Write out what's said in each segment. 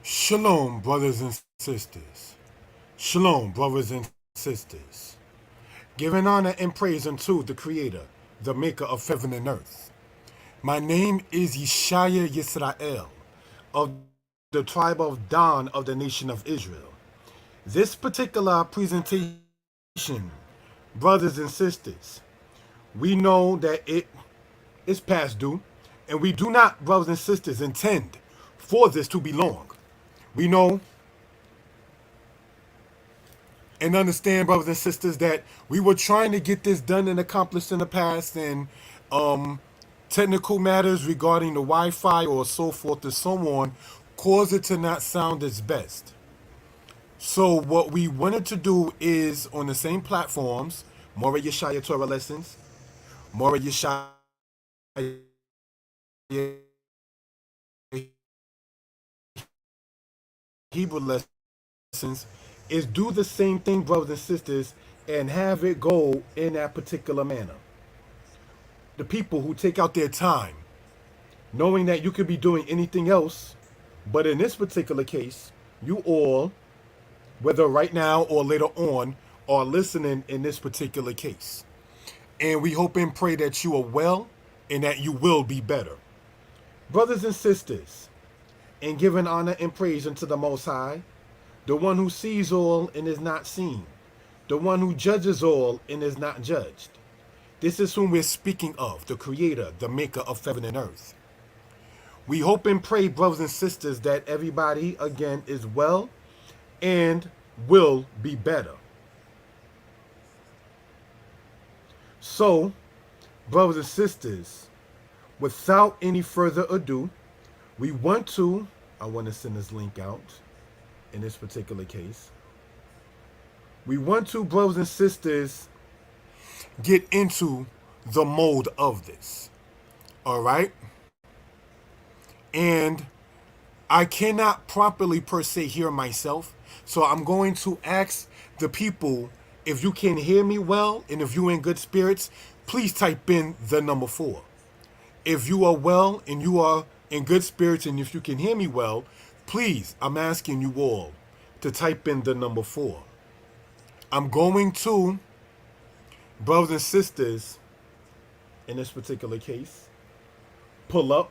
Shalom, brothers and sisters. Shalom, brothers and sisters. Giving honor and praise unto the Creator, the Maker of heaven and earth. My name is Yeshaya Yisrael, of the tribe of Dan of the nation of Israel. This particular presentation, brothers and sisters, we know that it is past due, and we do not, brothers and sisters, intend for this to be long. We know and understand, brothers and sisters, that we were trying to get this done and accomplished in the past, and technical matters regarding the Wi-Fi or so forth and so on cause it to not sound its best. So what we wanted to do is on the same platforms, Moreh Yeshaya Torah lessons, Moreh Yeshaya Hebrew lessons, is do the same thing, brothers and sisters, and have it go in that particular manner. The people who take out their time, knowing that you could be doing anything else, but in this particular case, you all, whether right now or later on, are listening in this particular case. And we hope and pray that you are well and that you will be better. Brothers and sisters, and giving honor and praise unto the Most High, the one who sees all and is not seen, the one who judges all and is not judged. This is whom we're speaking of, the Creator, the Maker of heaven and earth. We hope and pray, brothers and sisters, that everybody, again, is well and will be better. So, brothers and sisters, without any further ado, I want to send this link out in this particular case. We want to, brothers and sisters, get into the mode of this. All right? And I cannot properly per se hear myself, so I'm going to ask the people, if you can hear me well and if you're in good spirits, please type in the number 4. If you are well and you are in good spirits and if you can hear me well, please, I'm asking you all to type in the number 4. I'm going to, brothers and sisters, in this particular case, pull up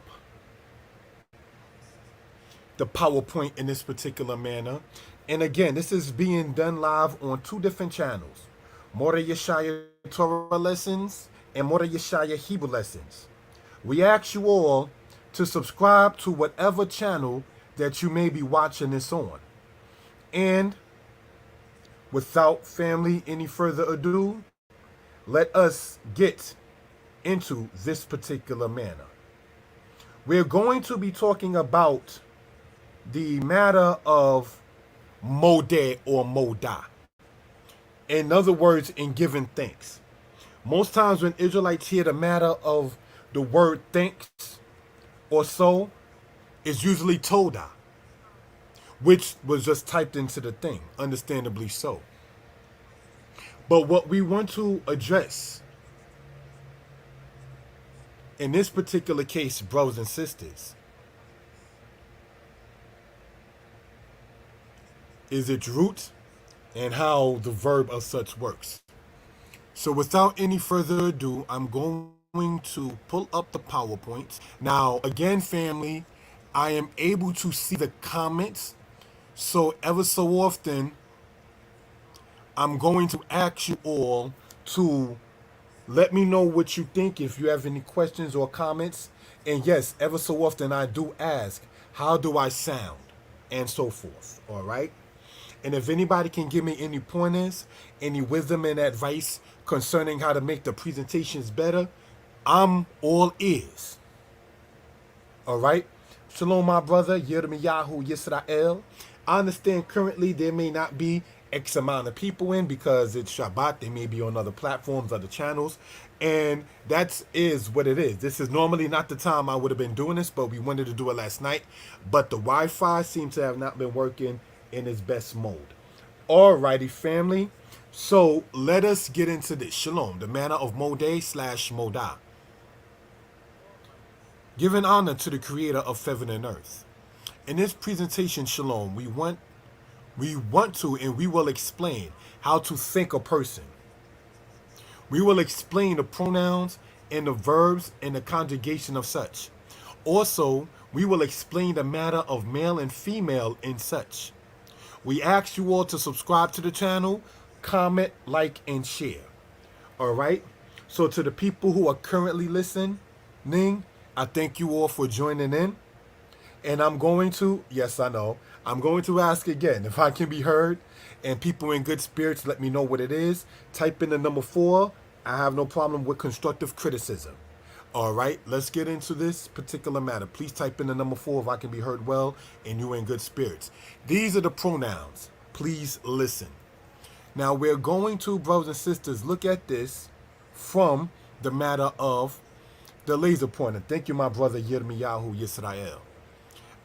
the PowerPoint in this particular manner. And again, this is being done live on 2 different channels, Modeh Yeshaya Torah Lessons and Modeh Yeshaya Hebrew Lessons. We ask you all to subscribe to whatever channel that you may be watching this on. And without family any further ado, let us get into this particular manner. We're going to be talking about the matter of Modeh or Modah. In other words, in giving thanks. Most times when Israelites hear the matter of the word thanks or so, it's usually Todah, which was just typed into the thing, understandably so. But what we want to address in this particular case, brothers and sisters, is its root and how the verb of such works. So without any further ado, I'm going to pull up the PowerPoints. Now, again, family, I am able to see the comments. So ever so often, I'm going to ask you all to let me know what you think, if you have any questions or comments. And yes, ever so often I do ask, how do I sound? And so forth, all right? And if anybody can give me any pointers, any wisdom and advice concerning how to make the presentations better, I'm all ears. All right? Shalom, my brother, Yirmiyahu Yisrael. I understand currently there may not be X amount of people in because it's Shabbat. They may be on other platforms, other channels. And that is what it is. This is normally not the time I would have been doing this, but we wanted to do it last night. But the Wi-Fi seems to have not been working in its best mode. Alrighty, family. So let us get into this. Shalom, the manner of Modeh/Modah. Giving honor to the Creator of heaven and earth. In this presentation, Shalom, we want to and we will explain how to think a person. We will explain the pronouns and the verbs and the conjugation of such. Also, we will explain the matter of male and female in such. We ask you all to subscribe to the channel, comment, like, and share. All right? So to the people who are currently listening, I thank you all for joining in. And I'm going to, yes, I know, I'm going to ask again if I can be heard. And people in good spirits, let me know what it is. Type in the number 4. I have no problem with constructive criticism. All right, let's get into this particular matter. Please type in the number 4 if I can be heard well and you're in good spirits. These are the pronouns. Please listen. Now, we're going to, brothers and sisters, look at this from the matter of the laser pointer. Thank you, my brother Yirmiyahu Yisrael.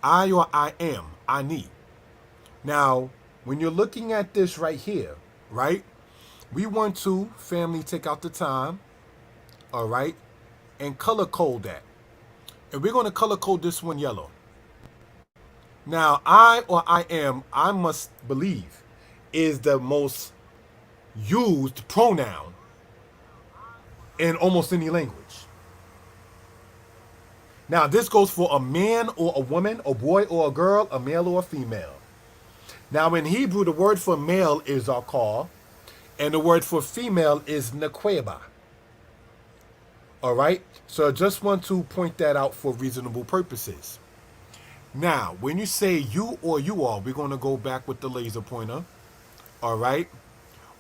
I or I am, ani. Now, when you're looking at this right here, right, we want to, family, take out the time, all right, and color code that. And we're going to color code this one yellow. Now, I or I am, I must believe, is the most used pronoun in almost any language. Now, this goes for a man or a woman, a boy or a girl, a male or a female. Now, in Hebrew, the word for male is akar, and the word for female is nekweba. All right? So I just want to point that out for reasonable purposes. Now, when you say you or you are, we're going to go back with the laser pointer. All right?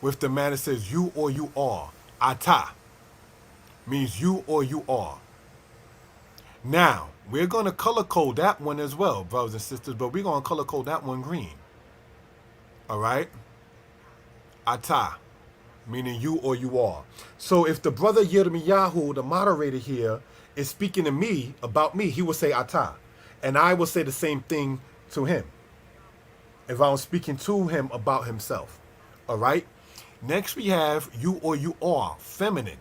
With the man that says you or you are. Ata means you or you are. Now, we're going to color code that one as well, brothers and sisters, but we're going to color code that one green. All right? Ata, meaning you or you are. So if the brother Yirmiyahu, the moderator here, is speaking to me, about me, he will say Ata. And I will say the same thing to him if I'm speaking to him about himself. All right? Next we have you or you are, feminine.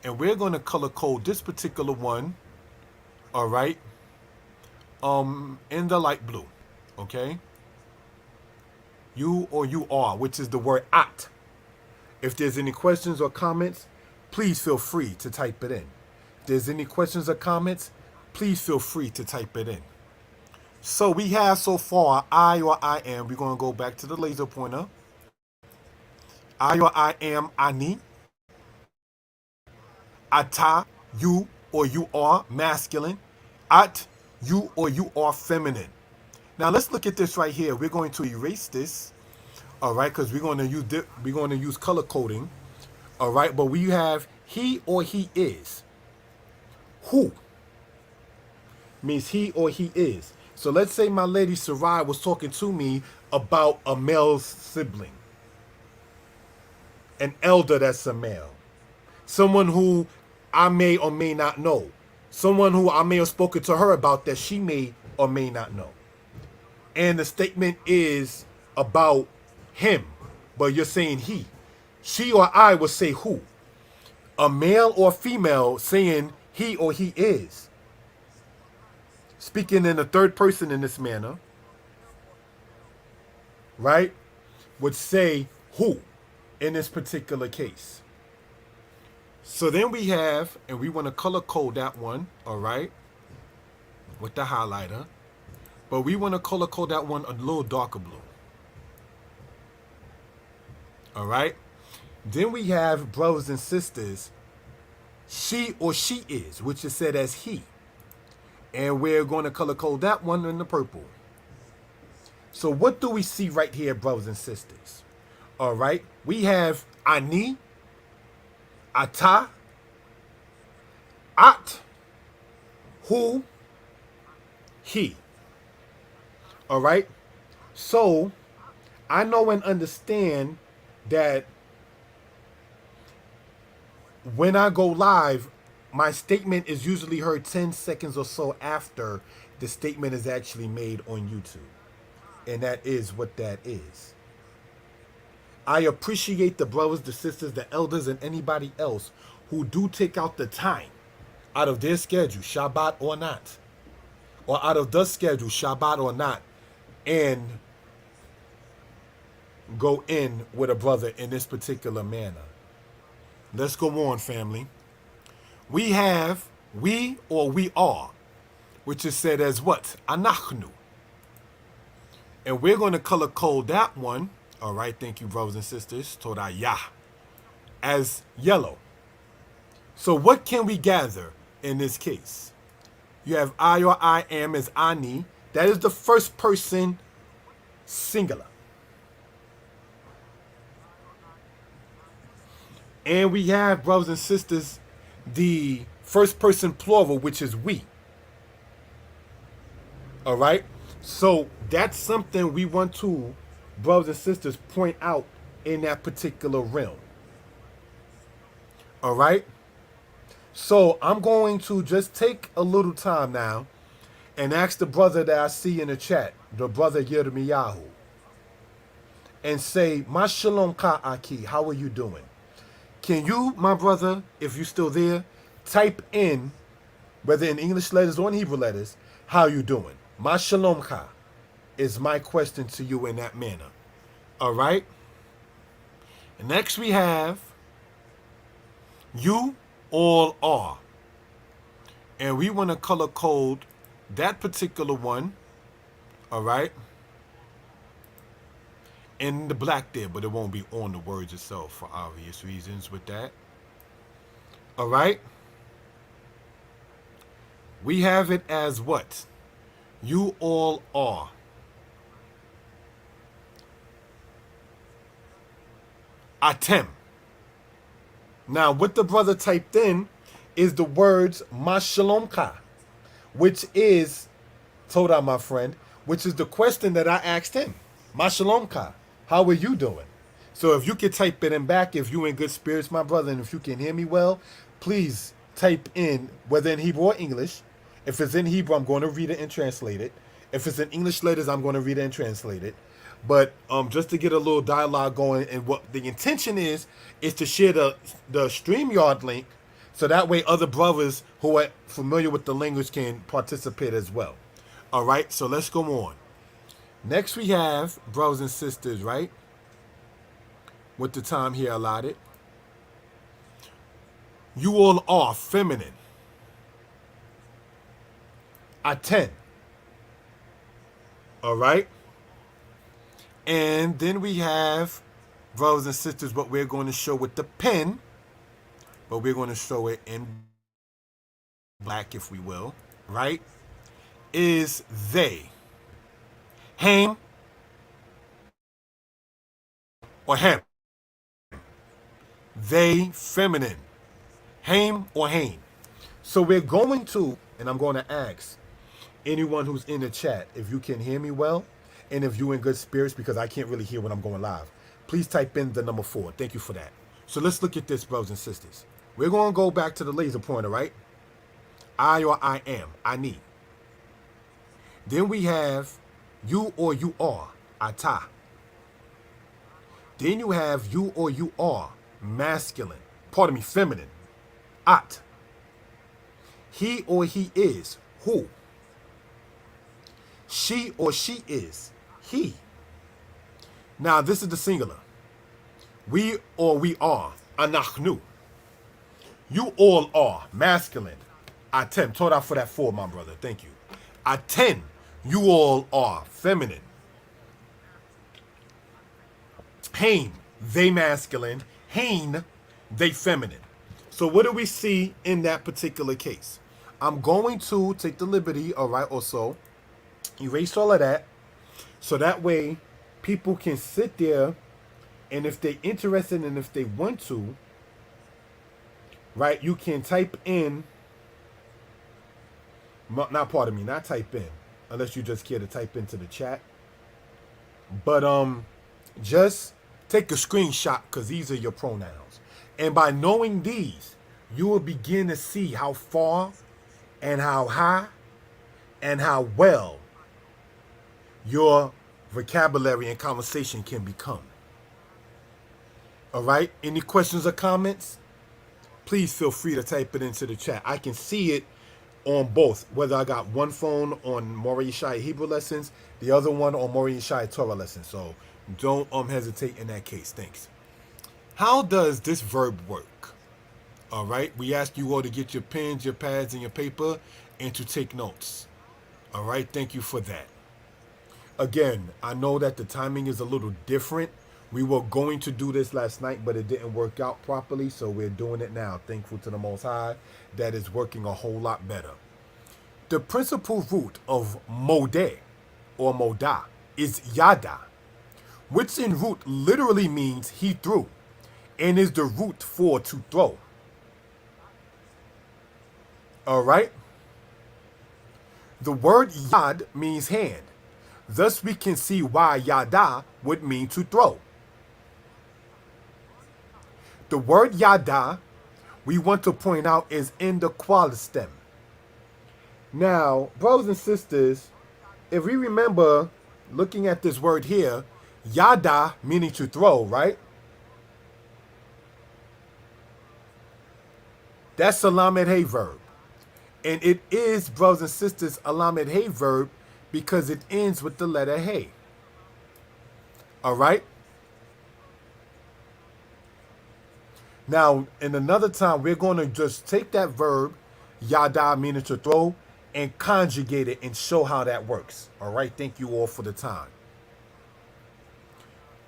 And we're going to color code this particular one, all right, in the light blue, okay? You or you are, which is the word at. If there's any questions or comments, please feel free to type it in. If there's any questions or comments, please feel free to type it in. So we have so far I or I am. We're going to go back to the laser pointer. I or I am, ani. Ata, you or you are, masculine. At, you or you are, feminine. Now let's look at this right here. We're going to erase this, all right, because we're going to use color coding, all right. But we have he or he is. Who means he or he is. So let's say my lady Sarai was talking to me about a male sibling, an elder that's a male, someone who I may or may not know, someone who I may have spoken to her about that she may or may not know. And the statement is about him, but you're saying he. She or I would say who. A male or female saying he or he is. Speaking in the third person in this manner, right, would say who in this particular case. So then we have, and we want to color code that one, all right, with the highlighter. But we want to color code that one a little darker blue. All right. Then we have, brothers and sisters, she or she is, which is said as he. And we're going to color code that one in the purple. So what do we see right here, brothers and sisters? All right. We have ani, ata, at, who, he. All right. So I know and understand that when I go live, my statement is usually heard 10 seconds or so after the statement is actually made on YouTube. And that is what that is. I appreciate the brothers, the sisters, the elders, and anybody else who do take out the time out of their schedule, Shabbat or not, or out of the schedule, Shabbat or not, and go in with a brother in this particular manner. Let's go on, family. We have we or we are, which is said as what? Anachnu. And we're going to color code that one, all right, thank you, brothers and sisters, Torah, as yellow. So what can we gather in this case? You have I or I am as Ani. That is the first person singular. And we have, brothers and sisters, the first person plural, which is we. All right? So that's something we want to, brothers and sisters, point out in that particular realm. All right? So I'm going to just take a little time now and ask the brother that I see in the chat, the brother Yirmiyahu, and say, Ma shalom ka aki, how are you doing? Can you, my brother, if you're still there, type in, whether in English letters or in Hebrew letters, how you doing? Ma shalom ka is my question to you in that manner. All right? And next we have, you all are. And we want to color code that particular one, all right, in the black there, but it won't be on the words itself for obvious reasons with that. All right? We have it as what? You all are. Atem. Now, what the brother typed in is the words Ma shalom ka, which is, Torah, my friend, which is the question that I asked him. Ma shalom ka, how are you doing? So if you could type it in back, if you in good spirits, my brother, and if you can hear me well, please type in, whether in Hebrew or English. If it's in Hebrew, I'm going to read it and translate it. If it's in English letters, I'm going to read it and translate it. But just to get a little dialogue going, and what the intention is to share the StreamYard link, so that way other brothers who are familiar with the language can participate as well. All right, so let's go on. Next we have, brothers and sisters, right, with the time here allotted. You all are feminine. Aten. All right. And then we have, brothers and sisters, what we're going to show with the pen, but we're going to show it in black, if we will, right, is they. Ham or ham. They, feminine. Ham or haim. So we're going to, and I'm going to ask anyone who's in the chat if you can hear me well, and if you're in good spirits, because I can't really hear when I'm going live, please type in the number 4. Thank you for that. So let's look at this, brothers and sisters. We're going to go back to the laser pointer, right? I or I am. I need. Then we have you or you are. Ata. Then you have you or you are. Masculine. Pardon me, feminine. At. He or he is. Who. She or she is. He. Now this is the singular. We or we are. Anachnu. You all are. Masculine. Atem. Torah for that 4, my brother. Thank you. Aten. You all are. Feminine. Hain. They masculine. Hain. They feminine. So what do we see in that particular case? I'm going to take the liberty, all right, or so, erase all of that, so that way people can sit there, and if they're interested and if they want to, right, you can type in, not type in, unless you just care to type into the chat, but just take a screenshot, because these are your pronouns. And by knowing these, you will begin to see how far and how high and how well your vocabulary and conversation can become. All right? Any questions or comments? Please feel free to type it into the chat. I can see it on both, whether I got one phone on Modeh Yeshaya Hebrew lessons, the other one on Modeh Yeshaya Torah lessons. So don't hesitate in that case. Thanks. How does this verb work? All right, we ask you all to get your pens, your pads, and your paper and to take notes. All right, thank you for that. Again, I know that the timing is a little different. We were going to do this last night, but it didn't work out properly, so we're doing it now. Thankful to the Most High that is working a whole lot better. The principal root of Modeh or Modah is Yada, which in root literally means he threw and is the root for to throw. All right? The word Yad means hand. Thus we can see why Yada would mean to throw. The word Yada, we want to point out, is in the qualis stem. Now, brothers and sisters, if we remember looking at this word here, Yada meaning to throw, right? That's a Lamed Hey verb. And it is, brothers and sisters, a Lamed Hey verb because it ends with the letter Hey. All right? Now, in another time, we're going to just take that verb, Yada meaning to throw, and conjugate it and show how that works. All right? Thank you all for the time.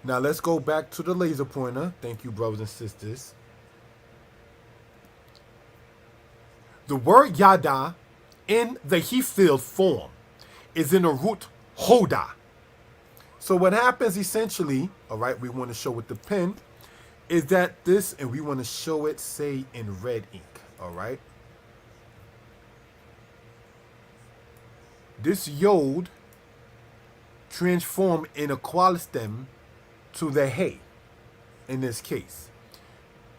Now, let's go back to the laser pointer. Thank you, brothers and sisters. The word Yada in the he filled form is in the root Hoda. So what happens essentially, all right, we want to show with the pen, is that this, and we want to show it, say, in red ink, all right? This yod transform in a qualis stem to the hey in this case.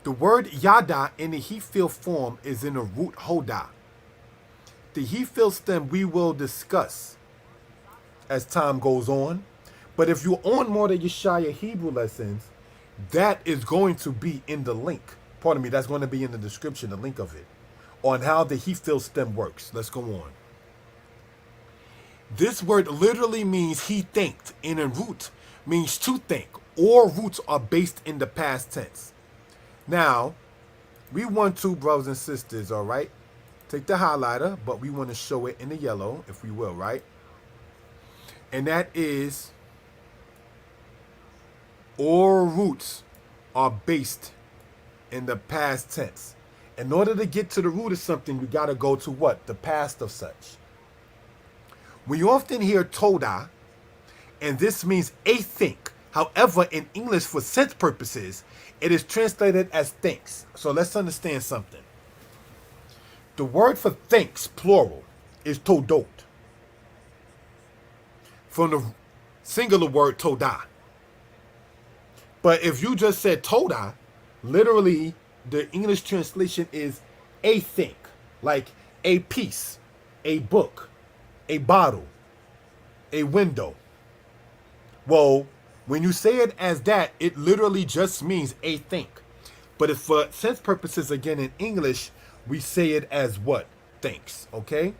The word Yada in the he filled form is in the root Hoda. The he filled stem we will discuss as time goes on. But if you're on Modeh Yeshaya Hebrew lessons, that is going to be in the link. Pardon me, that's going to be in the description, the link of it, on how the he filled stem works. Let's go on. This word literally means he thinked, and in root means to think. All roots are based in the past tense. Now, we want to, brothers and sisters, all right, take the highlighter, but we want to show it in the yellow, if we will, right? And that is, all roots are based in the past tense. In order to get to the root of something, you got to go to what? The past of such. We often hear Toda, and this means a think. However, in English, for sense purposes, it is translated as thinks. So let's understand something. The word for thinks, plural, is todot. From the singular word toda. But if you just said toda, literally the English translation is a think, like a piece, a book, a bottle, a window. Well, when you say it as that, it literally just means a think. But if for sense purposes, again, in English, we say it as what? Thinks, okay?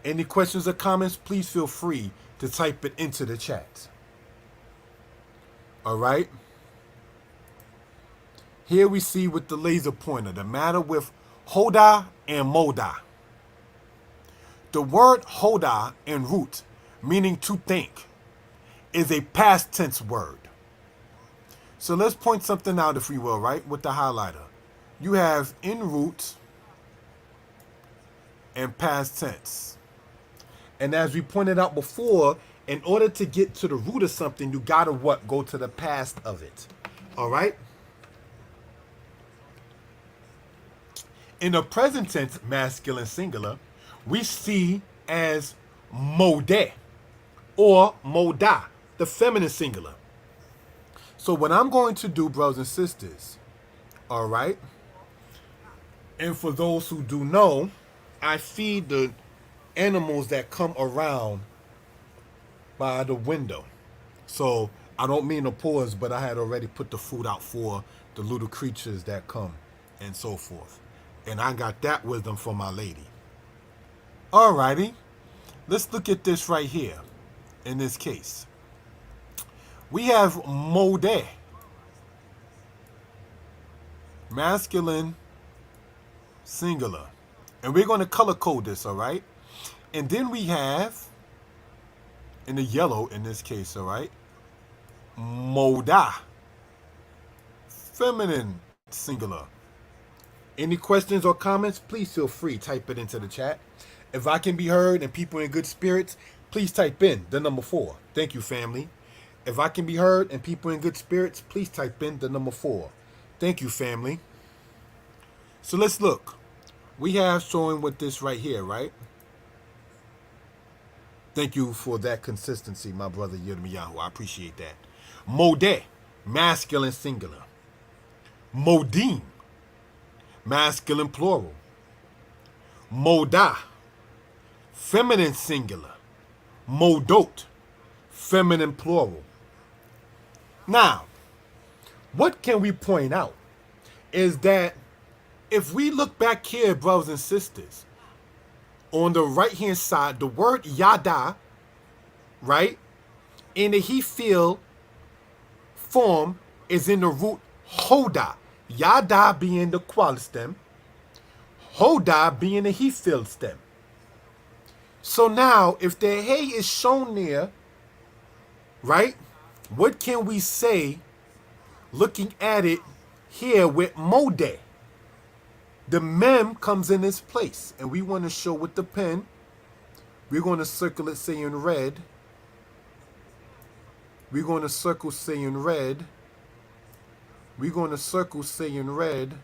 Any questions or comments, please feel free to type it into the chat. All right? Here we see with the laser pointer, the matter with Hoda and Modah. The word Hoda in root, meaning to think, is a past tense word. So let's point something out, if we will, right, with the highlighter. You have in root and past tense. And as we pointed out before, in order to get to the root of something, you gotta what? Go to the past of it. All right? In the present tense, masculine singular, we see as Modeh or Modah, the feminine singular. So what I'm going to do, brothers and sisters, all right, and for those who do know, I feed the animals that come around by the window. So I don't mean to pause, but I had already put the food out for the little creatures that come and so forth. And I got that wisdom from my lady. Alrighty. Let's look at this right here. In this case, we have Modeh, masculine, singular. And we're going to color code this, all right? And then we have, in the yellow in this case, all right, Modah, feminine, singular. Any questions or comments, please feel free. Type it into the chat. If I can be heard and people in good spirits, please type in the number 4. Thank you, family. If I can be heard and people in good spirits, please type in the number 4. Thank you, family. So let's look. We have showing with this right here, right? Thank you for that consistency, my brother Yirmiyahu. I appreciate that. Modeh, masculine singular. Modim, masculine plural. Modah, feminine singular. Modot, feminine plural. Now, what can we point out is that if we look back here, brothers and sisters, on the right hand side, the word yada, right, in the he feel form is in the root hoda. Yada being the qual stem, hoda being the he feel stem. So now, if the hey is shown there, right, what can we say looking at it here with Modeh? The mem comes in its place, and we want to show with the pen. We're going to circle it, say in red. We're going to circle, say in red. We're going to circle, say in red.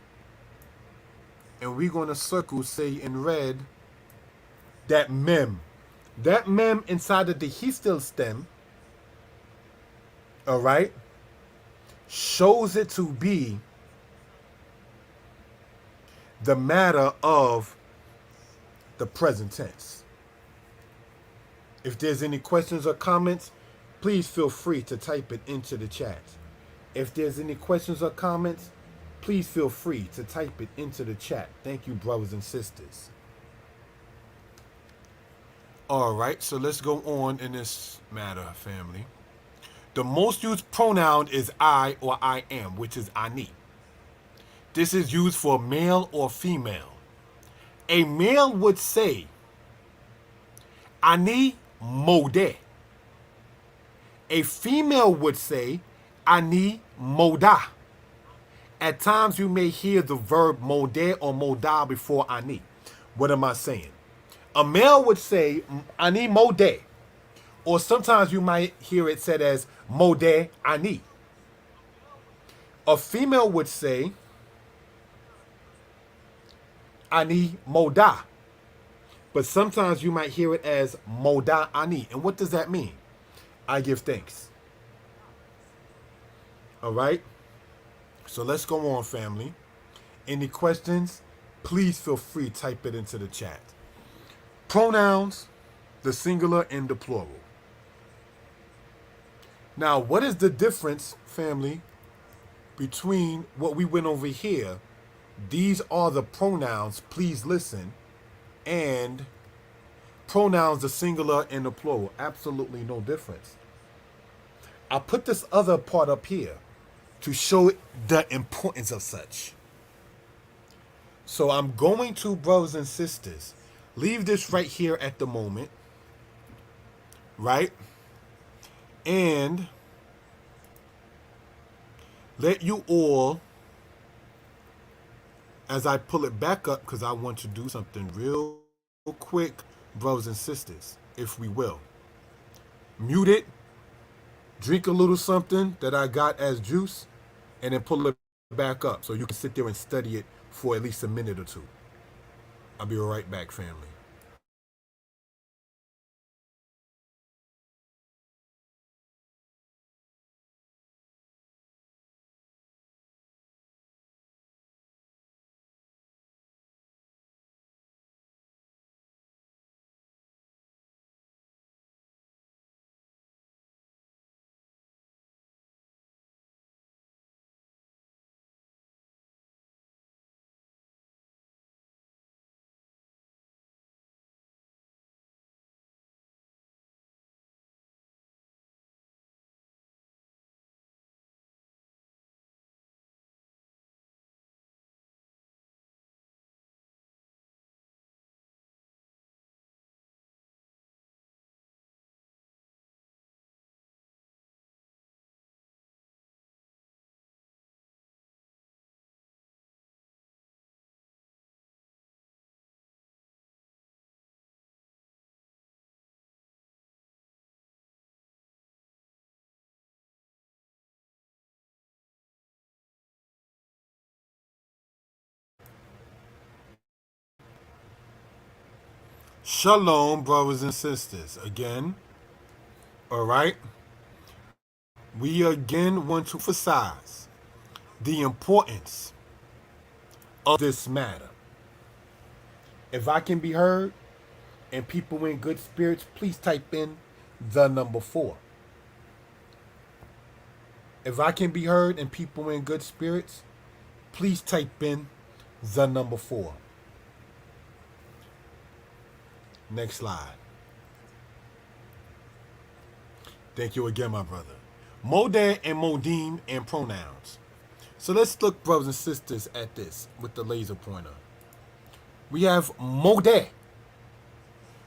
And we're going to circle, say in red, that mem. That mem inside of the histil stem, all right, shows it to be the matter of the present tense. If there's any questions or comments, please feel free to type it into the chat. If there's any questions or comments, please feel free to type it into the chat. Thank you, brothers and sisters. All right, so let's go on in this matter, family. The most used pronoun is I or I am, which is ani. This is used for male or female. A male would say, ani modeh. A female would say, ani modah. At times you may hear the verb modeh or modah before ani. What am I saying? A male would say, ani modeh. Or sometimes you might hear it said as modeh ani. A female would say, ani modah. But sometimes you might hear it as modah ani. And what does that mean? I give thanks. All right? So let's go on, family. Any questions? Please feel free to type it into the chat. Pronouns, the singular and the plural. Now, what is the difference, family, between what we went over here? These are the pronouns, please listen, and pronouns, the singular and the plural. Absolutely no difference. I'll put this other part up here to show the importance of such. So I'm going to, brothers and sisters, leave this right here at the moment, right? And let you all, as I pull it back up, because I want to do something real quick, brothers and sisters, if we will. Mute it, drink a little something that I got as juice, and then pull it back up so you can sit there and study it for at least a minute or two. I'll be right back, family. Shalom, brothers and sisters. Again, all right, we again want to emphasize the importance of this matter. If I can be heard and people in good spirits, please type in the number 4. If I can be heard and people in good spirits, please type in the number 4. Next slide. Thank you again, my brother. Modeh and Modim and pronouns. So let's look, brothers and sisters, at this with the laser pointer. We have Modeh.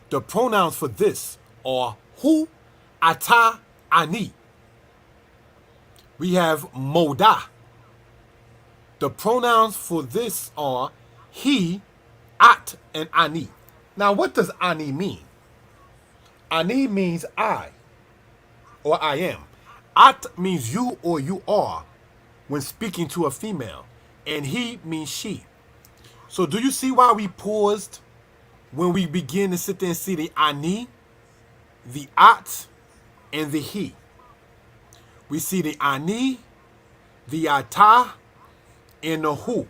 The pronouns for this are hu, ata, ani. We have Modah. The pronouns for this are he, at, and ani. Now, what does ani mean? Ani means I, or I am. At means you or you are when speaking to a female. And he means she. So do you see why we paused when we begin to sit there and see the ani, the at, and the he? We see the ani, the ata, and the who.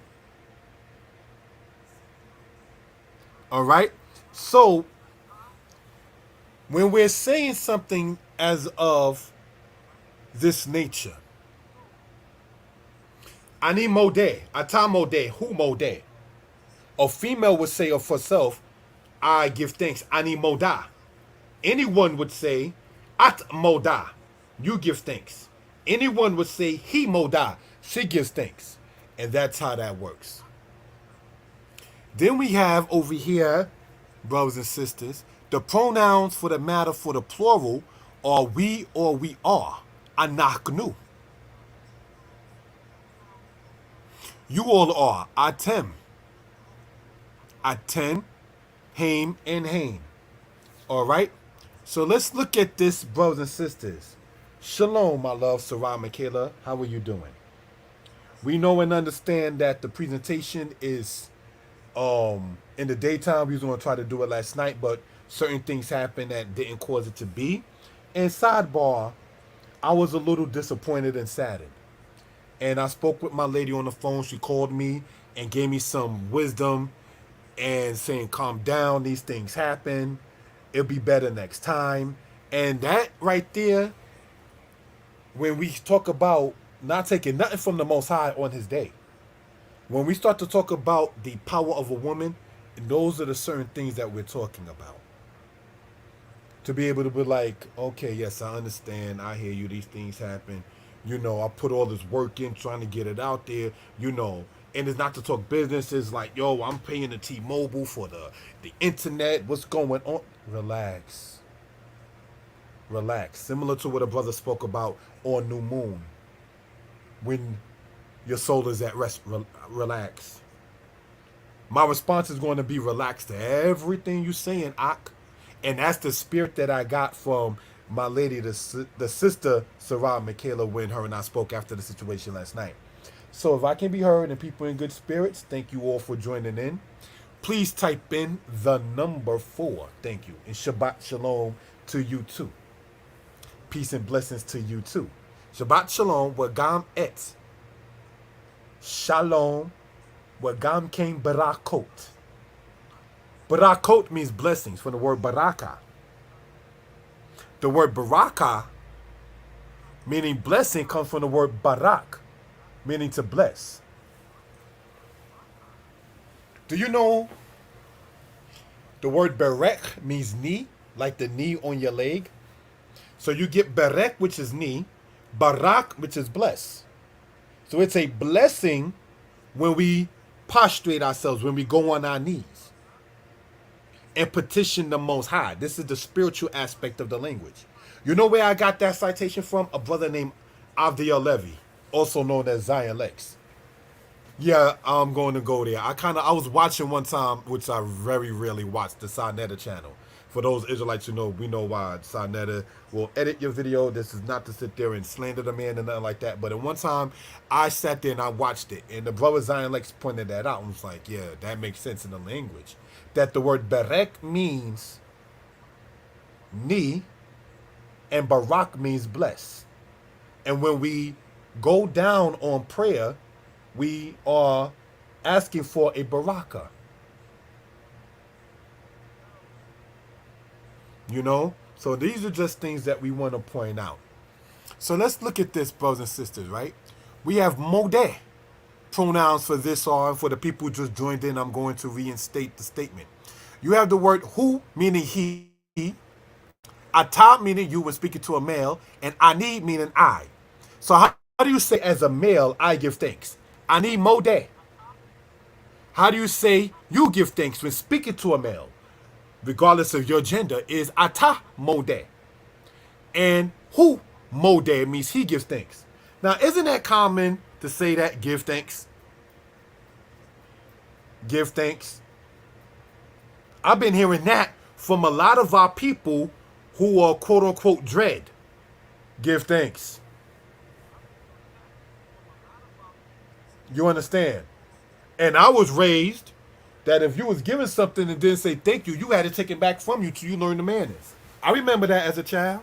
All right? So when we're saying something as of this nature, ani modeh, ata modeh, who modeh. A female would say of herself, I give thanks, ani modah. Anyone would say, at modah, you give thanks. Anyone would say, he modah, she gives thanks. And that's how that works. Then we have over here, brothers and sisters, the pronouns for the matter for the plural are we or we are. Anachnu. You all are. Atem. Aten, Haim, and Haim. All right? So let's look at this, brothers and sisters. Shalom, my love, Sarah Michaela. How are you doing? We know and understand that the presentation is in the daytime. We was going to try to do it last night, but certain things happened that didn't cause it to be. And sidebar, I was a little disappointed and saddened. And I spoke with my lady on the phone. She called me and gave me some wisdom and saying, calm down, these things happen. It'll be better next time. And that right there, when we talk about not taking nothing from the Most High on his day, when we start to talk about the power of a woman, those are the certain things that we're talking about. To be able to be like, okay, yes, I understand. I hear you. These things happen. You know, I put all this work in trying to get it out there, you know. And it's not to talk business. It's like, yo, I'm paying the T-Mobile for the internet. What's going on? Relax. Relax. Similar to what a brother spoke about on New Moon. When your soul is at rest, relax. My response is going to be relaxed to everything you're saying, Ak. And that's the spirit that I got from my lady, the sister, Sarah Michaela, when her and I spoke after the situation last night. So if I can be heard and people in good spirits, thank you all for joining in. Please type in the number 4. Thank you. And Shabbat Shalom to you too. Peace and blessings to you too. Shabbat Shalom, Wagam et. Shalom, Wagam came Barakot. Barakot means blessings from the word Baraka. The word Baraka, meaning blessing, comes from the word Barak, meaning to bless. Do you know the word Berek means knee, like the knee on your leg? So you get Berek, which is knee, Barak, which is bless. So it's a blessing when we prostrate ourselves, when we go on our knees and petition the Most High. This is the spiritual aspect of the language. You know where I got that citation from? A brother named Avdiel Levy, also known as Zion Lex. Yeah, I'm going to go there. I was watching one time, which I very rarely watch, the Sarnetta channel. For those Israelites who know, we know why Sarnetta will edit your video. This is not to sit there and slander the man and nothing like that. But at one time, I sat there and I watched it. And the brother Zion Lex pointed that out and was like, yeah, that makes sense in the language. That the word Berek means knee and Barak means bless. And when we go down on prayer, we are asking for a baraka. You know? So these are just things that we want to point out. So let's look at this, brothers and sisters, right? We have Modeh pronouns for this or for the people who just joined in. I'm going to reinstate the statement. You have the word who, meaning he, ata, meaning you when speaking to a male, and ani, meaning I. So how do you say as a male, I give thanks? Ani Modeh. How do you say you give thanks when speaking to a male, regardless of your gender, is ata Modeh. And who Modeh means he gives thanks. Now, isn't that common to say that? Give thanks. Give thanks. I've been hearing that from a lot of our people who are quote unquote dread. Give thanks. You understand? And I was raised that if you was given something and didn't say thank you, you had it taken back from you till you learned the manners. I remember that as a child.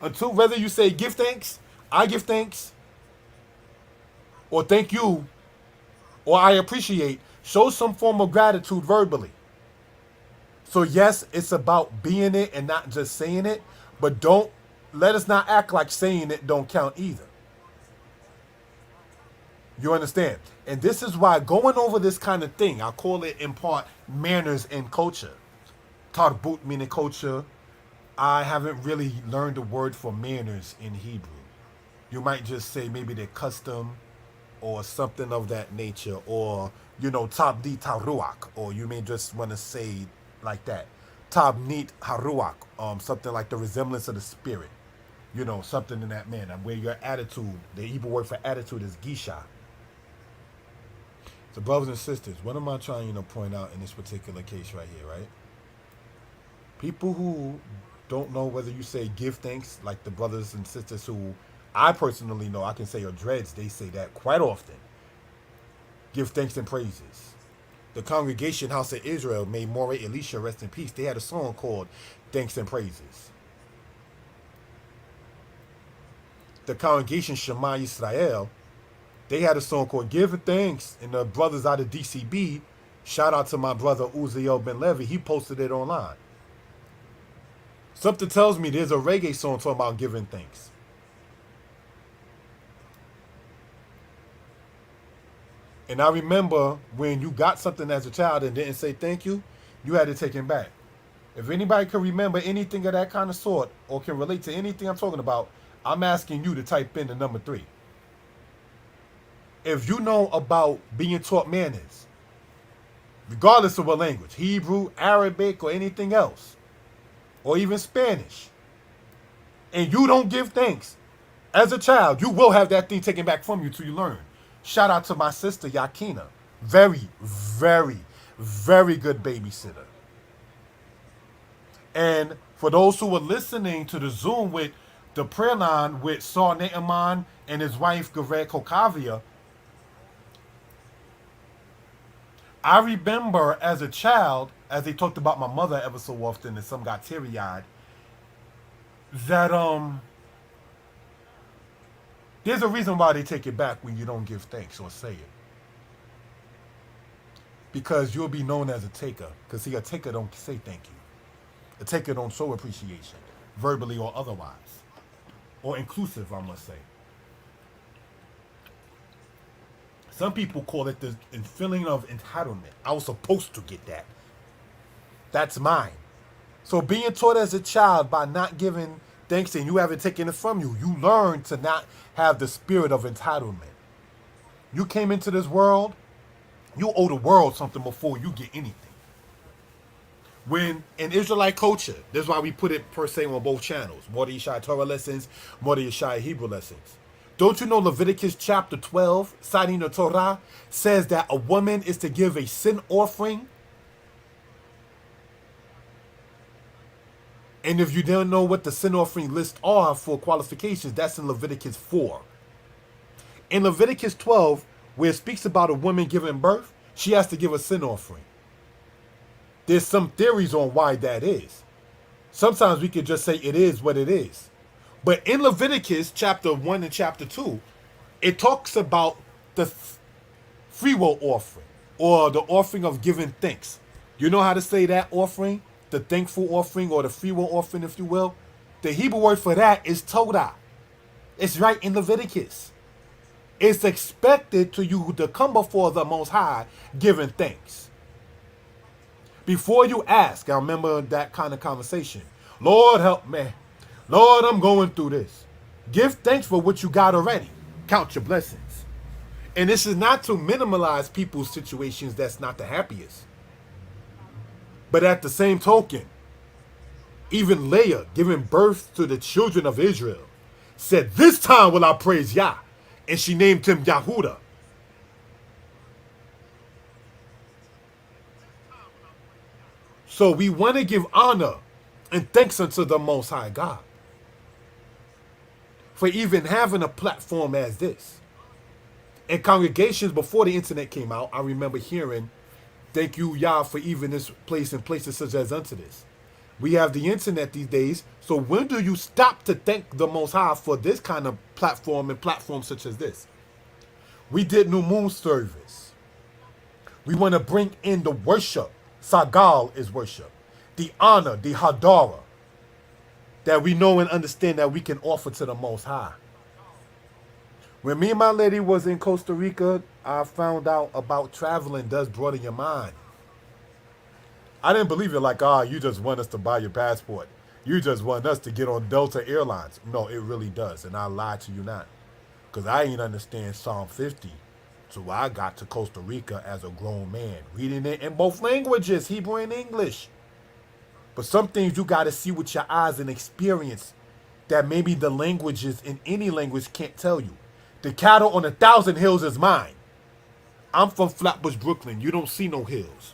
Until whether you say give thanks, I give thanks, or thank you, or I appreciate, show some form of gratitude verbally. So yes, it's about being it and not just saying it, but don't let us not act like saying it don't count either. You understand? And this is why going over this kind of thing, I call it in part manners and culture. Tarbut meaning culture. I haven't really learned the word for manners in Hebrew. You might just say maybe their custom or something of that nature, or, you know, tabdi taruach, or you may just want to say like that. Tabnit haruach, something like the resemblance of the spirit. You know, something in that manner, where your attitude, the Hebrew word for attitude is gisha. So brothers and sisters, what am I trying to point out in this particular case right here, right? People who don't know whether you say give thanks, like the brothers and sisters who I personally know, I can say are dreads, they say that quite often. Give thanks and praises. The congregation House of Israel made Moreh Elisha rest in peace. They had a song called Thanks and Praises. The congregation Shema Yisrael, they had a song called Give Thanks. And the brothers out of DCB, shout out to my brother Uziel Ben Levi, he posted it online. Something tells me there's a reggae song talking about giving thanks. And I remember when you got something as a child and didn't say thank you, you had to take it back. If anybody can remember anything of that kind of sort or can relate to anything I'm talking about, I'm asking you to type in the number 3. If you know about being taught manners, regardless of what language, Hebrew, Arabic, or anything else, or even Spanish, and you don't give thanks, as a child, you will have that thing taken back from you till you learn. Shout out to my sister, Yakina. Very, very, very good babysitter. And for those who are listening to the Zoom with the prayer line with Saul Naaman and his wife, Gaveh Kokavia, I remember as a child, as they talked about my mother ever so often, and some got teary-eyed, that there's a reason why they take it back when you don't give thanks or say it. Because you'll be known as a taker. Because see, a taker don't say thank you. A taker don't show appreciation, verbally or otherwise. Or inclusive, I must say. Some people call it the feeling of entitlement. I was supposed to get that. That's mine. So being taught as a child by not giving thanks and you haven't taken it from you, you learn to not have the spirit of entitlement. You came into this world, you owe the world something before you get anything. When in Israelite culture, that's why we put it per se on both channels, Modeh Yeshai Torah lessons, Modeh Yeshai Hebrew lessons. Don't you know Leviticus chapter 12, citing the Torah, says that a woman is to give a sin offering And if you don't know what the sin offering lists are for qualifications, that's in Leviticus 4. In Leviticus 12, where it speaks about a woman giving birth, she has to give a sin offering. There's some theories on why that is. Sometimes we could just say it is what it is. But in Leviticus chapter 1 and chapter 2, it talks about the free will offering or the offering of giving thanks. You know how to say that offering? The thankful offering or the free will offering, if you will? The Hebrew word for that is Todah. It's right in Leviticus. It's expected to you to come before the Most High giving thanks. Before you ask, I remember that kind of conversation. Lord, help me. Lord, I'm going through this. Give thanks for what you got already. Count your blessings. And this is not to minimize people's situations that's not the happiest. But at the same token, even Leah, giving birth to the children of Israel, said, "This time will I praise Yah." And she named him Yahudah. So we want to give honor and thanks unto the Most High God for even having a platform as this. In congregations before the internet came out, I remember hearing, "Thank you, Yah, for even this place and places such as unto this." We have the internet these days, so when do you stop to thank the Most High for this kind of platform and platforms such as this? We did New Moon service. We want to bring in the worship. Sagal is worship. The honor, the hadara, that we know and understand that we can offer to the Most High. When me and my lady was in Costa Rica, I found out about traveling does broaden your mind. I didn't believe it like, you just want us to buy your passport. You just want us to get on Delta Airlines. No, it really does, and I lied to you not. Because I ain't understand Psalm 50. So I got to Costa Rica as a grown man, reading it in both languages, Hebrew and English. But some things you got to see with your eyes and experience that maybe the languages in any language can't tell you. The cattle on 1,000 hills is mine. I'm from Flatbush, Brooklyn. You don't see no hills.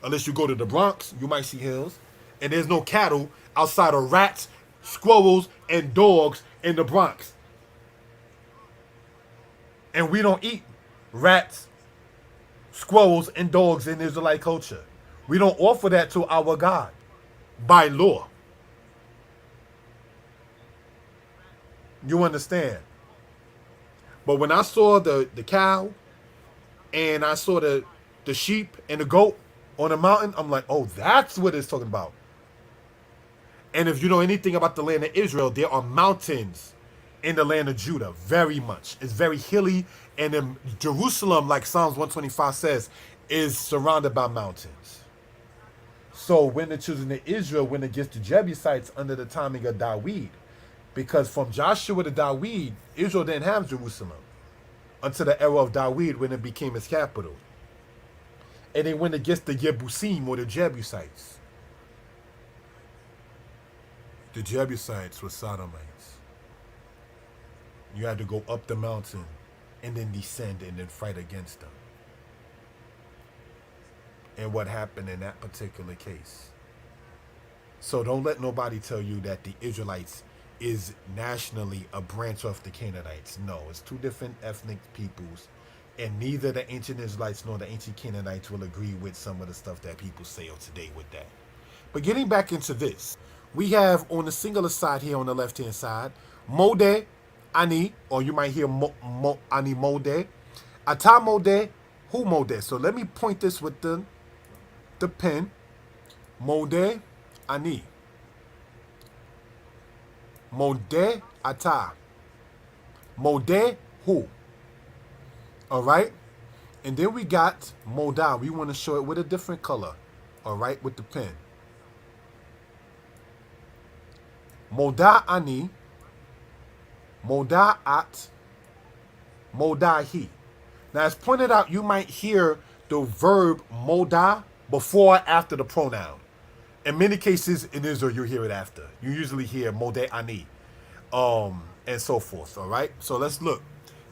Unless you go to the Bronx, you might see hills. And there's no cattle outside of rats, squirrels, and dogs in the Bronx. And we don't eat rats, squirrels, and dogs in Israelite culture. We don't offer that to our God by law. You understand? But when I saw the cow and I saw the sheep and the goat on the mountain, I'm like, oh, that's what it's talking about. And if you know anything about the land of Israel, there are mountains in the land of Judah, very much. It's very hilly, and in Jerusalem, like Psalms 125 says, is surrounded by mountains. So when the children of Israel went against the Jebusites under the timing of Dawid, because from Joshua to Dawid, Israel didn't have Jerusalem until the era of Dawid when it became its capital. And they went against the Yebusim or the Jebusites. The Jebusites were Sodomites. You had to go up the mountain and then descend and then fight against them. And what happened in that particular case. So don't let nobody tell you that the Israelites is nationally a branch of the Canaanites. No, it's two different ethnic peoples. And neither the ancient Israelites nor the ancient Canaanites will agree with some of the stuff that people say on today with that. But getting back into this, we have on the singular side here on the left-hand side, Modeh, Ani, or you might hear Ani Modeh. Ata Modeh, who Modeh? So let me point this with the pen. Modeh, Ani. Modeh, Ata. Modeh, who? All right? And then we got Modah. We want to show it with a different color. All right? With the pen. Modah Ani. Modah At. Modah He. Now, as pointed out, you might hear the verb Modah before or after the pronoun. In many cases, in Israel, you hear it after. You usually hear Modeh Ani. And so forth. All right? So let's look.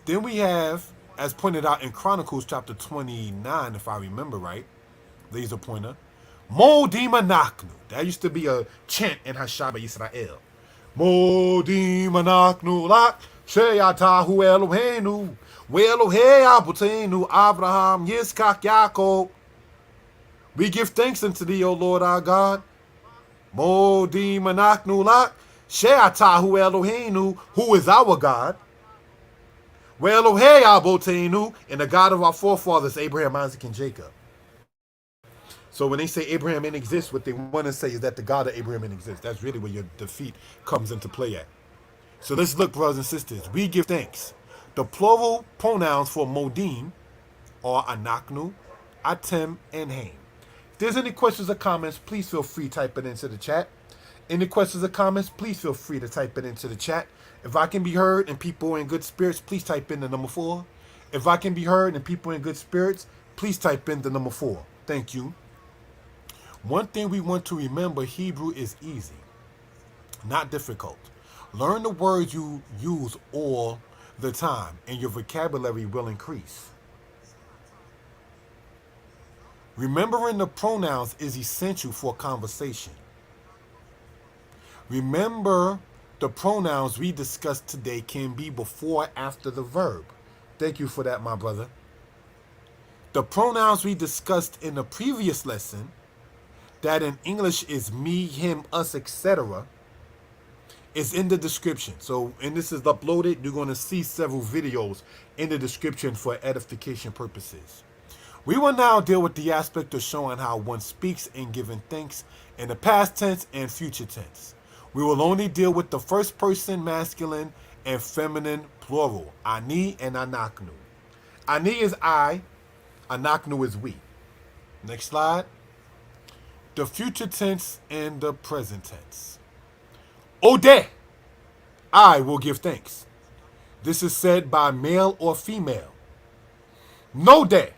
Then we have, as pointed out in Chronicles chapter 29, if I remember right, laser pointer, Modah-mודה. That used to be a chant in Hashaba Yisrael. Modah-mודה lak sheyatahu Eloheinu Elohei Abutenu Abraham Yitzchak Yaakov. We give thanks unto thee, O Lord our God. Modah-mודה lak sheyatahu Eloheinu, who is our God. Elohei Abutenu, and the God of our forefathers, Abraham, Isaac, and Jacob. So when they say Abraham didn't exist, what they want to say is that the God of Abraham didn't exist. That's really where your defeat comes into play at. So let's look, brothers and sisters. We give thanks. The plural pronouns for modim are anaknu, atem, and haim. If there's any questions or comments, please feel free to type it into the chat. Any questions or comments, please feel free to type it into the chat. If I can be heard and people are in good spirits, please type in the number 4. If I can be heard and people are in good spirits, please type in the number 4. Thank you. One thing we want to remember, Hebrew is easy, not difficult. Learn the words you use all the time, and your vocabulary will increase. Remembering the pronouns is essential for conversation. Remember the pronouns we discussed today can be before or after the verb. Thank you for that, my brother. The pronouns we discussed in the previous lesson, that in English is me, him, us, etc., is in the description. So, and this is uploaded. You're going to see several videos in the description for edification purposes. We will now deal with the aspect of showing how one speaks in giving thanks in the past tense and future tense. We will only deal with the first person masculine and feminine plural, ani and anaknu. Ani is I, anaknu is we. Next slide. The future tense and the present tense. Modeh, I will give thanks. This is said by male or female. Modeh,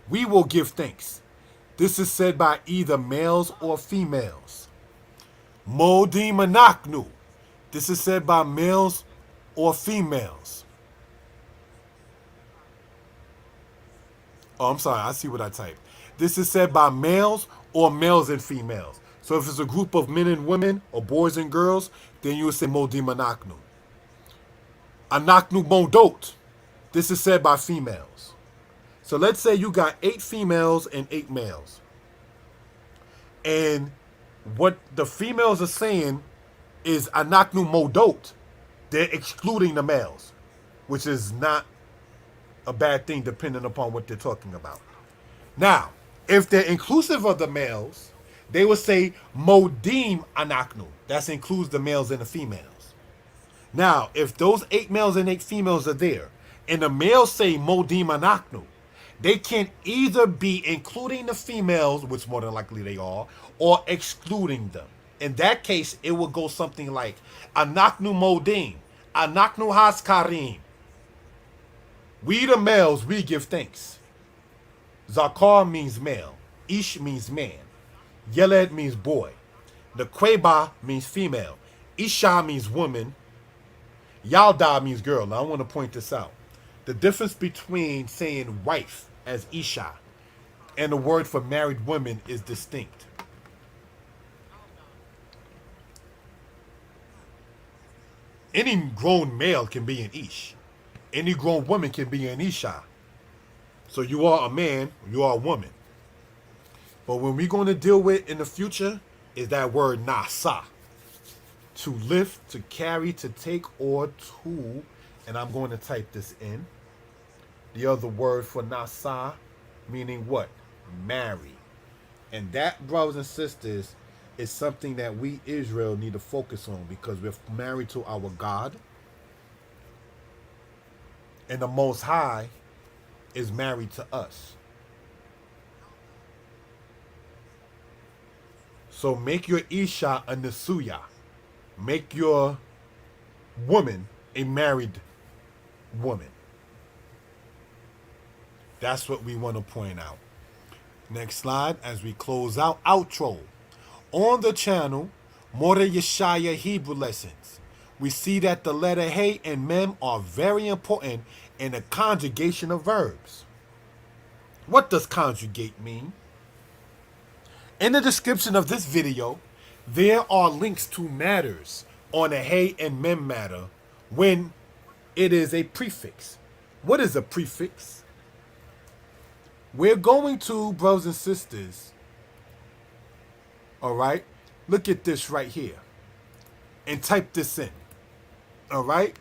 we will give thanks. This is said by either males or females. Modah-mודה. This is said by males or females. Oh, I'm sorry, I see what I typed. This is said by males or males and females. So if it's a group of men and women or boys and girls, then you would say Modah-mודה. Anaknu modot. This is said by females. So let's say you got 8 females and 8 males. And what the females are saying is anaknu modot. They're excluding the males, which is not a bad thing depending upon what they're talking about. Now, if they're inclusive of the males, they would say modim anaknu. That includes the males and the females. Now, if those 8 males and 8 females are there, and the males say modim anaknu, they can either be including the females, which more than likely they are, or excluding them. In that case, it will go something like anaknu modim, anaknu haskarim. We the males, we give thanks. Zakar means male. Ish means man. Yeled means boy. The Kweba means female. Isha means woman. Yalda means girl. Now I want to point this out. The difference between saying wife as Isha and the word for married women is distinct. Any grown male can be an Ish. Any grown woman can be an Isha. So you are a man, you are a woman. But when we're going to deal with in the future is that word nasa. To lift, to carry, to take, or to, and I'm going to type this in. The other word for nasa, meaning what? Marry. And that, brothers and sisters, is something that we Israel need to focus on because we're married to our God. And the Most High is married to us. So make your Isha a Nasuya. Make your woman a married woman. That's what we want to point out. Next slide as we close out. Outro. On the channel, Modeh Yeshaya Hebrew Lessons. We see that the letter Hey and Mem are very important in the conjugation of verbs. What does conjugate mean? In the description of this video, there are links to matters on a hey and mem matter when it is a prefix. What is a prefix? We're going to, brothers and sisters, all right, look at this right here and type this in, all right?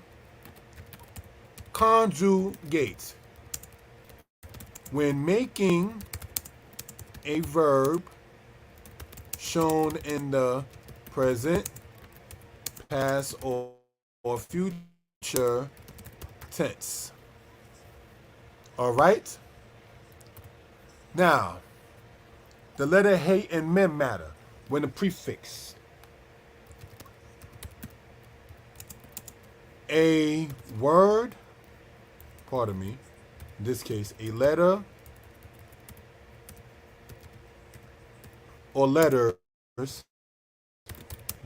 Conjugate. When making a verb shown in the present, past, or future tense. All right? Now, the letter hey and mem matter when the prefix. A word, pardon me, in this case, a letter or letters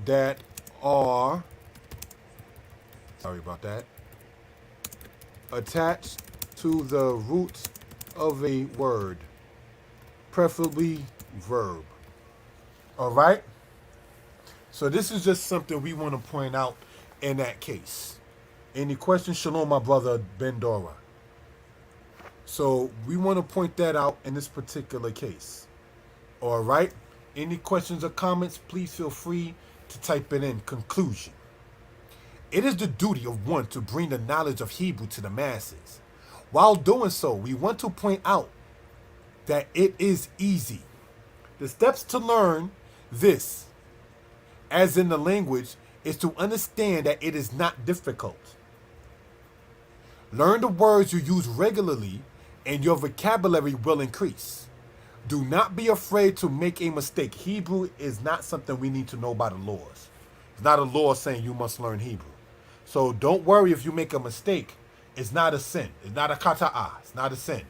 that are, sorry about that, attached to the root of a word, preferably verb. All right? So this is just something we want to point out in that case. Any questions? Shalom, my brother Ben Dora. So we want to point that out in this particular case. All right? Any questions or comments, please feel free to type it in. Conclusion. It is the duty of one to bring the knowledge of Hebrew to the masses. While doing so, we want to point out that it is easy. The steps to learn this, as in the language, is to understand that it is not difficult. Learn the words you use regularly and your vocabulary will increase. Do not be afraid to make a mistake. Hebrew is not something we need to know by the laws. It's not a law saying you must learn Hebrew. So don't worry if you make a mistake. It's not a sin. It's not a kata'ah. It's not a sin.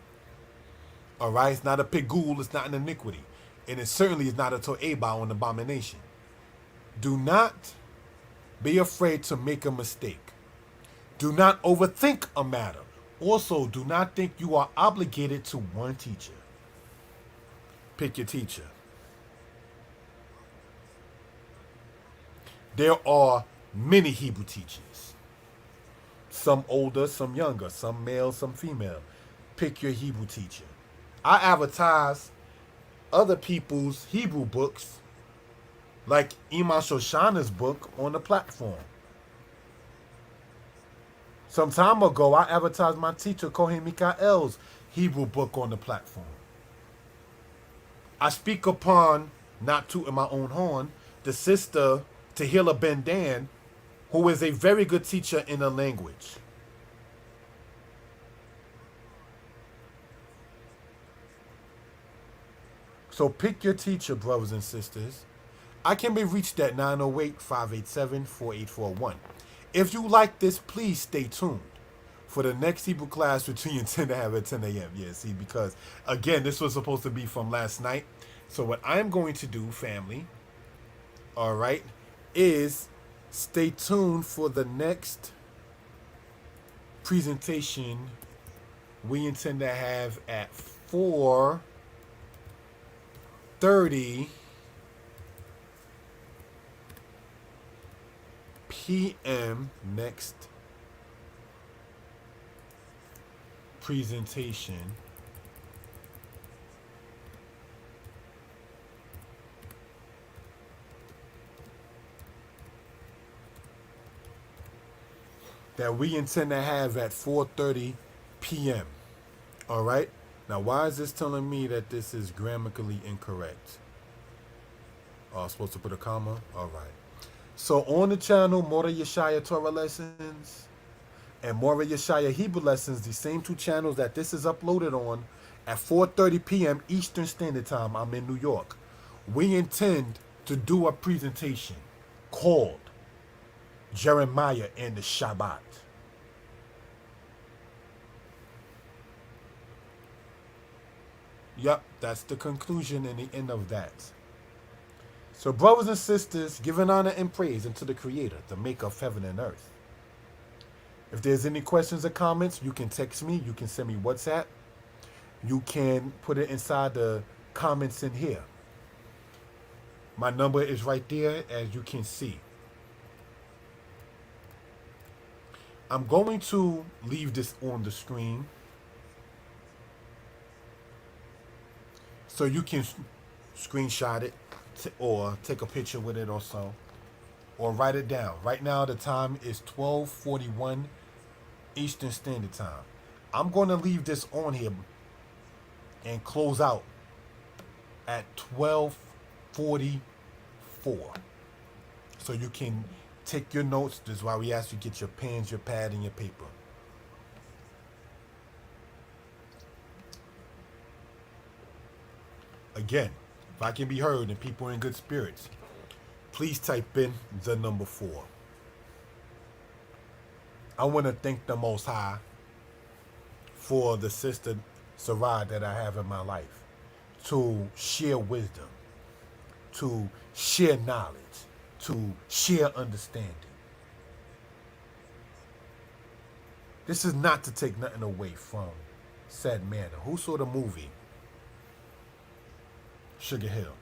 All right? It's not a pigul. It's not an iniquity. And it certainly is not a to'eba or an abomination. Do not be afraid to make a mistake. Do not overthink a matter. Also, do not think you are obligated to one teacher. Pick your teacher. There are many Hebrew teachers. Some older, some younger, some male, some female. Pick your Hebrew teacher. I advertise other people's Hebrew books, like Iman Shoshana's book, on the platform. Some time ago, I advertised my teacher, Kohen Mikael's Hebrew book on the platform. I speak upon, not tooting my own horn, the sister Tehillah Ben Dan, who is a very good teacher in the language. So pick your teacher, brothers and sisters. I can be reached at 908-587-4841. If you like this, please stay tuned for the next Hebrew class, which we intend to have at 10 a.m. Yeah, see, because, again, this was supposed to be from last night. So what I'm going to do, family, all right, is stay tuned for the next presentation we intend to have at 4:30 p.m. next presentation. That we intend to have at 4:30 p.m. All right? Now, why is this telling me that this is grammatically incorrect? Oh, I'm supposed to put a comma? All right. So on the channel, Modeh Yeshaya Torah Lessons and Modeh Yeshaya Hebrew Lessons, the same two channels that this is uploaded on, at 4:30 p.m. Eastern Standard Time, I'm in New York, we intend to do a presentation called Jeremiah and the Shabbat. Yep, that's the conclusion and the end of that. So, brothers and sisters, giving honor and praise unto the Creator, the maker of heaven and earth. If there's any questions or comments, you can text me. You can send me WhatsApp. You can put it inside the comments in here. My number is right there, as you can see. I'm going to leave this on the screen so you can screenshot it or take a picture with it or so, or write it down. Right now the time is 12:41 Eastern Standard Time. I'm going to leave this on here and close out at 12:44, so you can take your notes. This is why we ask you to get your pens, your pad, and your paper. Again, if I can be heard and people are in good spirits, please type in the number 4. I want to thank the Most High for the sister Sarah that I have in my life, to share wisdom, to share knowledge, to share understanding. This is not to take nothing away from said manner. Who saw the movie Sugar Hill?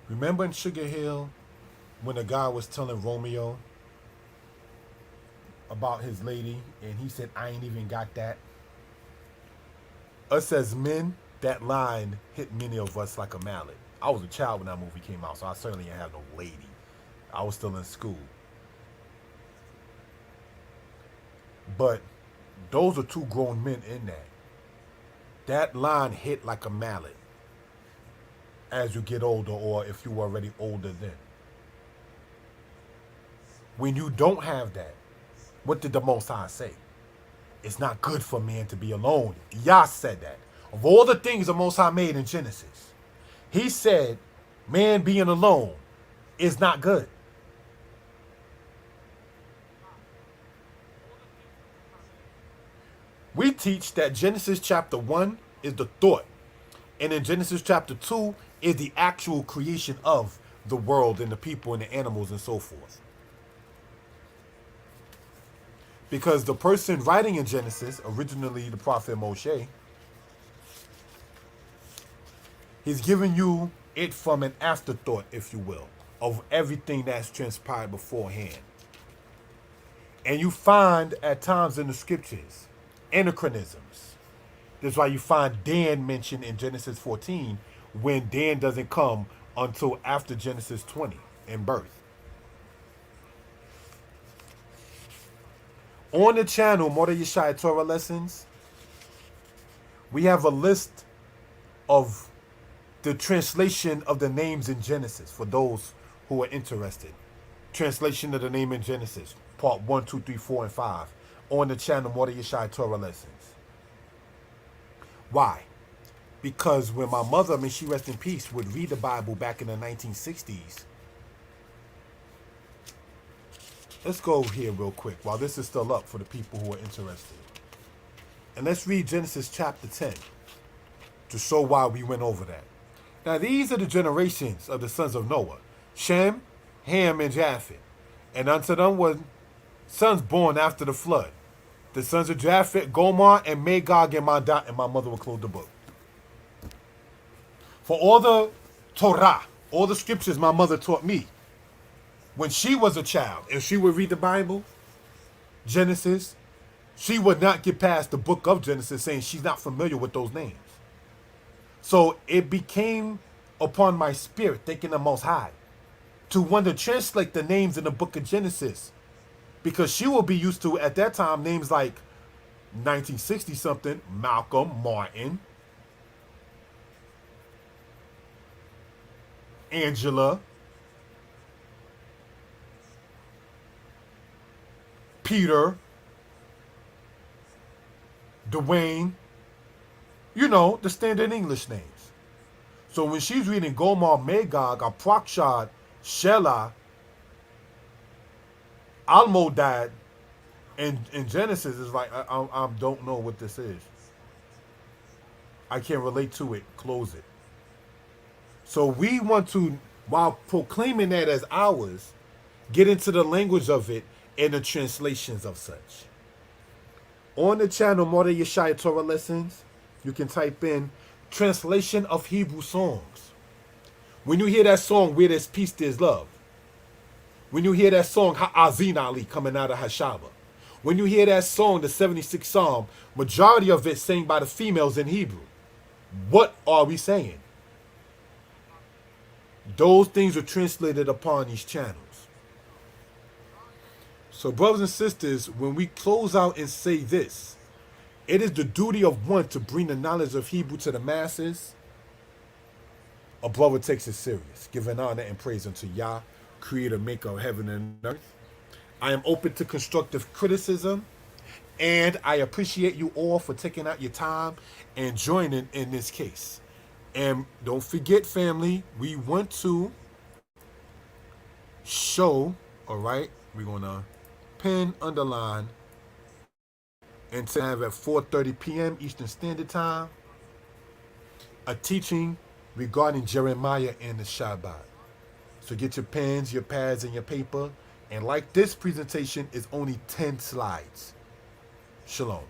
Remember in Sugar Hill when the guy was telling Romeo about his lady and he said, I ain't even got that? Us as men, that line hit many of us like a mallet. I was a child when that movie came out, so I certainly didn't have no lady. I was still in school. But those are two grown men in that. That line hit like a mallet as you get older, or if you were already older then. When you don't have that, what did the Most High say? It's not good for man to be alone. Yah said that. Of all the things the Most High made in Genesis, he said man being alone is not good. We teach that Genesis chapter 1 is the thought, and in Genesis chapter 2 is the actual creation of the world and the people and the animals and so forth. Because the person writing in Genesis, originally the prophet Moshe, he's giving you it from an afterthought, if you will, of everything that's transpired beforehand. And you find at times in the scriptures anachronisms. That's why you find Dan mentioned in Genesis 14 when Dan doesn't come until after Genesis 20 in birth. On the channel, Modeh Torah Lessons, we have a list of the translation of the names in Genesis for those who are interested. Translation of the name in Genesis, part 1, 2, 3, 4, and 5, on the channel Modeh Torah Lessons. Why? Because when my mother, may she rest in peace, would read the Bible back in the 1960s. Let's go here real quick while this is still up for the people who are interested. And let's read Genesis chapter 10 to show why we went over that. Now these are the generations of the sons of Noah, Shem, Ham, and Japheth. And unto them were sons born after the flood. The sons of Japheth, Gomer, and Magog, and Modah, and my mother will close the book. For all the Torah, all the scriptures my mother taught me, when she was a child, if she would read the Bible, Genesis, she would not get past the book of Genesis saying she's not familiar with those names. So it became upon my spirit, thinking the Most High, to want to translate the names in the book of Genesis. Because she will be used to, at that time, names like 1960 something, Malcolm, Martin, Angela, Peter, Dwayne, you know, the standard English names. So when she's reading Gomer, Magog, Aprakshad, Shelah, Almodad, in Genesis, is like, I don't know what this is. I can't relate to it. Close it. So we want to, while proclaiming that as ours, get into the language of it and the translations of such. On the channel, Modeh Torah Lessons, you can type in translation of Hebrew songs. When you hear that song, where there's peace, there's love. When you hear that song, Ha'azin Ali, coming out of Hashaba. When you hear that song, the 76th Psalm, majority of it sang by the females in Hebrew. What are we saying? Those things are translated upon these channels. So, brothers and sisters, when we close out and say this, it is the duty of one to bring the knowledge of Hebrew to the masses. A brother takes it serious, giving honor and praise unto Yah, creator, maker of heaven and earth. I am open to constructive criticism, and I appreciate you all for taking out your time and joining in this case. And don't forget, family, we want to show, all right, we're going to pin, underline, and to have at 4:30 p.m. Eastern Standard Time, a teaching regarding Jeremiah and the Shabbat. So get your pens, your pads, and your paper. And like this presentation is only 10 slides. Shalom.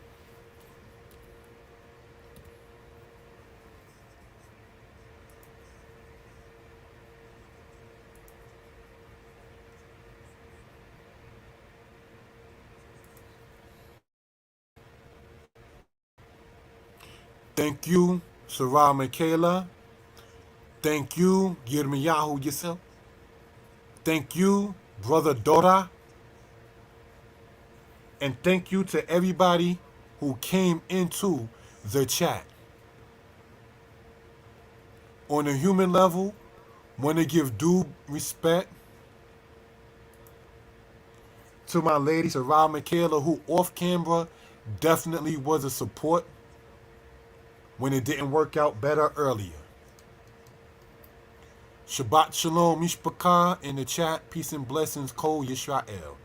Thank you, Sarah Michaela. Thank you, Yirmiyahu Yisel. Thank you, Brother Dora. And thank you to everybody who came into the chat. On a human level, want to give due respect to my lady, Sarah Michaela, who off camera definitely was a support when it didn't work out better earlier. Shabbat Shalom, Mishpachah in the chat. Peace and blessings, Kol Yisrael.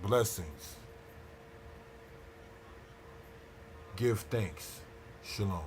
Blessings. Give thanks. Shalom.